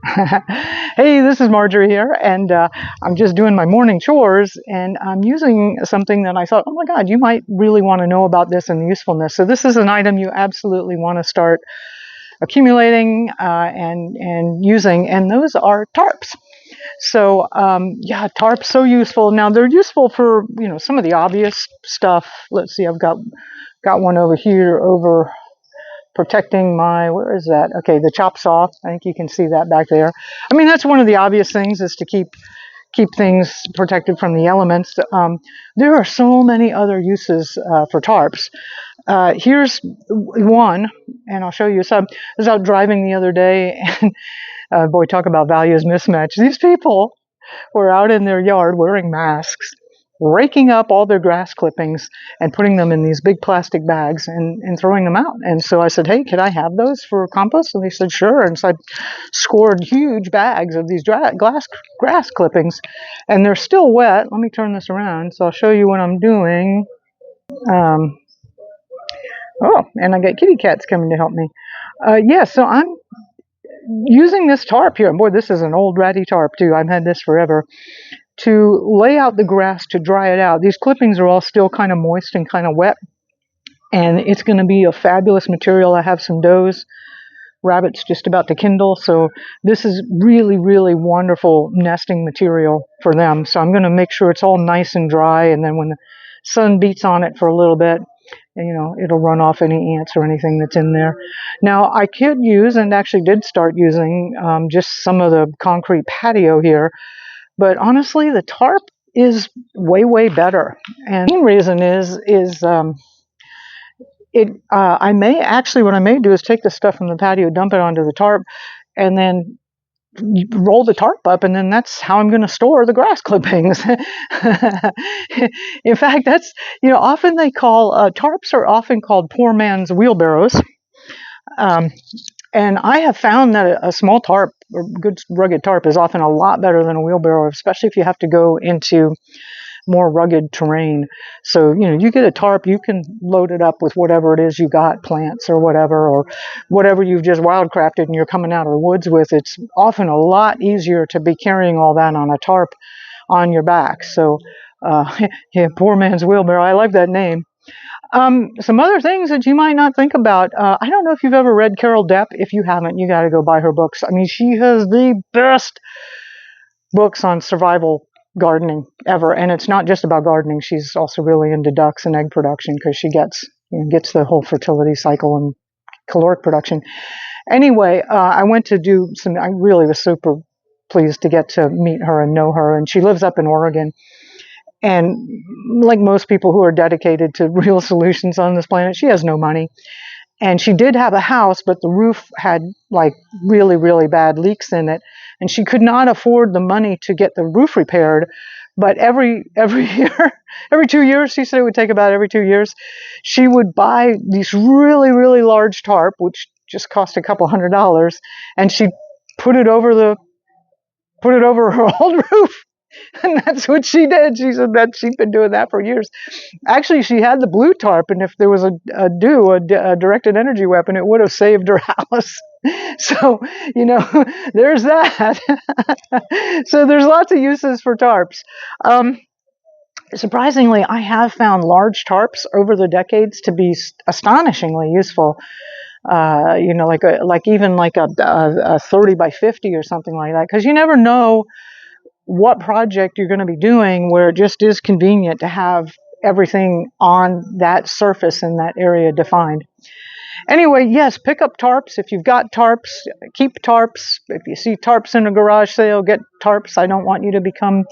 Hey, this is Marjorie here, and I'm just doing my morning chores, and I'm using something that I thought, oh my God, you might really want to know about this and the usefulness. So this is an item you absolutely want to start accumulating and using, and those are tarps. So yeah, tarps so useful. Now they're useful for some of the obvious stuff. Let's see, I've got one over here over protecting my, where is that? Okay, the chop saw. I think you can see that back there. I mean, that's one of the obvious things, is to keep things protected from the elements. There are so many other uses for tarps. Here's one, and I'll show you some. I was out driving the other day, and boy, talk about values mismatch. These people were out in their yard wearing masks, raking up all their grass clippings and putting them in these big plastic bags and throwing them out. And so I said, hey, could I have those for compost? And they said, sure. And so I scored huge bags of these grass clippings, and they're still wet. Let me turn this around so I'll show you what I'm doing. Oh, and I got kitty cats coming to help me. Yeah, so I'm using this tarp here. And boy, this is an old ratty tarp too. I've had this forever. To lay out the grass to dry it out. These clippings are all still kind of moist and kind of wet, and it's going to be a fabulous material. I have some does, rabbits just about to kindle, so this is really, really wonderful nesting material for them. So I'm going to make sure it's all nice and dry, and then when the sun beats on it for a little bit, it'll run off any ants or anything that's in there. Now, I could use, and actually did start using, just some of the concrete patio here. But honestly, the tarp is way, way better. And the main reason is I may actually, what I may do is take the stuff from the patio, dump it onto the tarp, and then roll the tarp up, and then that's how I'm going to store the grass clippings. In fact, that's, often they call, tarps are often called poor man's wheelbarrows. And I have found that a small tarp, or good rugged tarp, is often a lot better than a wheelbarrow, especially if you have to go into more rugged terrain. So, you get a tarp, you can load it up with whatever it is you got, plants or whatever you've just wildcrafted and you're coming out of the woods with. It's often a lot easier to be carrying all that on a tarp on your back. So, yeah, poor man's wheelbarrow. I like that name. Some other things that you might not think about. I don't know if you've ever read Carol Depp. If you haven't, you got to go buy her books. I mean, she has the best books on survival gardening ever. And it's not just about gardening. She's also really into ducks and egg production, because she gets the whole fertility cycle and caloric production. Anyway, I went to do some, I really was super pleased to get to meet her and know her. And she lives up in Oregon. And like most people who are dedicated to real solutions on this planet, she has no money. And she did have a house, but the roof had like really, really bad leaks in it. And she could not afford the money to get the roof repaired. But every year, every 2 years, she said it would take about every 2 years, she would buy these really, really large tarp, which just cost a couple $100, and she'd put it over her old roof. And that's what she did. She said that she'd been doing that for years. Actually, she had the blue tarp, and if there was a directed energy weapon, it would have saved her house. So, there's that. So there's lots of uses for tarps. Surprisingly, I have found large tarps over the decades to be astonishingly useful. Like even like a 30 by 50 or something like that, because you never know what project you're going to be doing where it just is convenient to have everything on that surface in that area defined. Anyway, yes, pick up tarps. If you've got tarps, keep tarps. If you see tarps in a garage sale, get tarps. I don't want you to become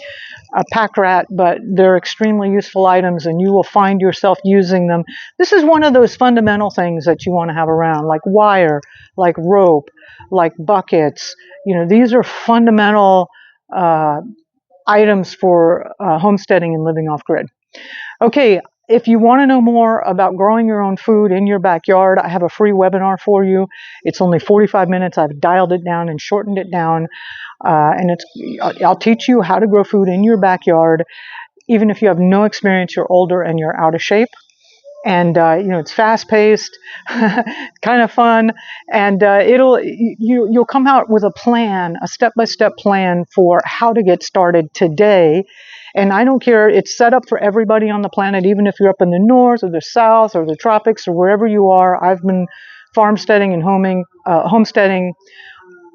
a pack rat, but they're extremely useful items, and you will find yourself using them. This is one of those fundamental things that you want to have around, like wire, like rope, like buckets. These are fundamental items for homesteading and living off grid. Okay, if you want to know more about growing your own food in your backyard, I have a free webinar for you. It's only 45 minutes. I've dialed it down and shortened it down. And I'll teach you how to grow food in your backyard, even if you have no experience, you're older, and you're out of shape. And it's fast paced, kind of fun, and you'll come out with a plan, a step by step plan for how to get started today. And I don't care; it's set up for everybody on the planet, even if you're up in the north or the south or the tropics or wherever you are. I've been farmsteading and homesteading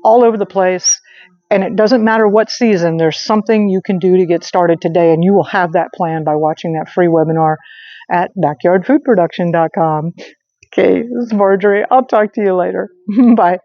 all over the place. And it doesn't matter what season, there's something you can do to get started today. And you will have that plan by watching that free webinar at backyardfoodproduction.com. Okay, this is Marjorie. I'll talk to you later. Bye.